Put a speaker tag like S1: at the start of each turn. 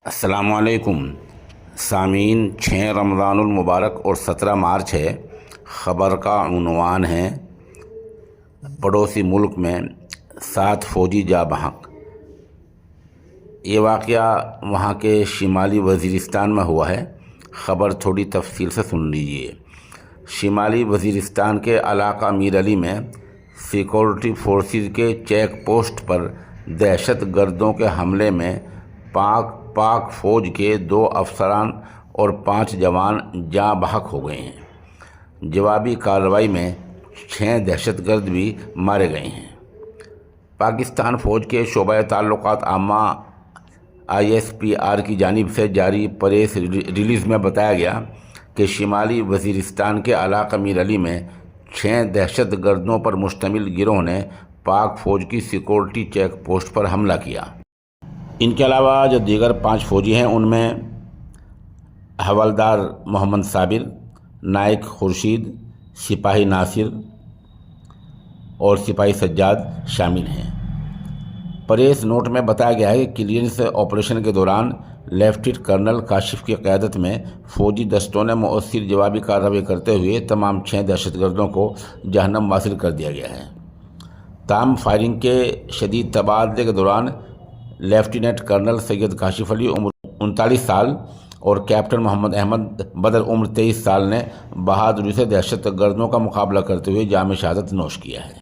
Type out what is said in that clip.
S1: السلام علیکم سامعین، 6 رمضان المبارک اور 17 مارچ ہے۔ خبر کا عنوان ہے پڑوسی ملک میں 7 فوجی جاں بحق۔ یہ واقعہ وہاں کے شمالی وزیرستان میں ہوا ہے۔ خبر تھوڑی تفصیل سے سن لیجئے۔ شمالی وزیرستان کے علاقہ میر علی میں سیکورٹی فورسز کے چیک پوسٹ پر دہشت گردوں کے حملے میں پاک فوج کے 2 افسران اور 5 جوان جاں بحق ہو گئے ہیں۔ جوابی کارروائی میں 6 دہشت گرد بھی مارے گئے ہیں۔ پاکستان فوج کے شعبہ تعلقات عامہ ISPR کی جانب سے جاری پریس ریلیز میں بتایا گیا کہ شمالی وزیرستان کے علاقہ میر علی میں 6 دہشت گردوں پر مشتمل گروہ نے پاک فوج کی سیکورٹی چیک پوسٹ پر حملہ کیا۔ ان کے علاوہ جو دیگر 5 فوجی ہیں ان میں حوالدار محمد صابر، نائک خورشید، سپاہی ناصر اور سپاہی سجاد شامل ہیں۔ پریس نوٹ میں بتایا گیا ہے کہ کلیئرنس آپریشن کے دوران لیفٹیننٹ کرنل کاشف کی قیادت میں فوجی دستوں نے مؤثر جوابی کارروائی کرتے ہوئے تمام 6 دہشت گردوں کو جہنم واصل کر دیا گیا ہے۔ تاہم فائرنگ کے شدید تبادلے کے دوران لیفٹیننٹ کرنل سید کاشف علی عمر 39 سال اور کیپٹن محمد احمد بدر عمر 23 سال نے بہادری سے دہشت گردوں کا مقابلہ کرتے ہوئے جام شہادت نوش کیا ہے۔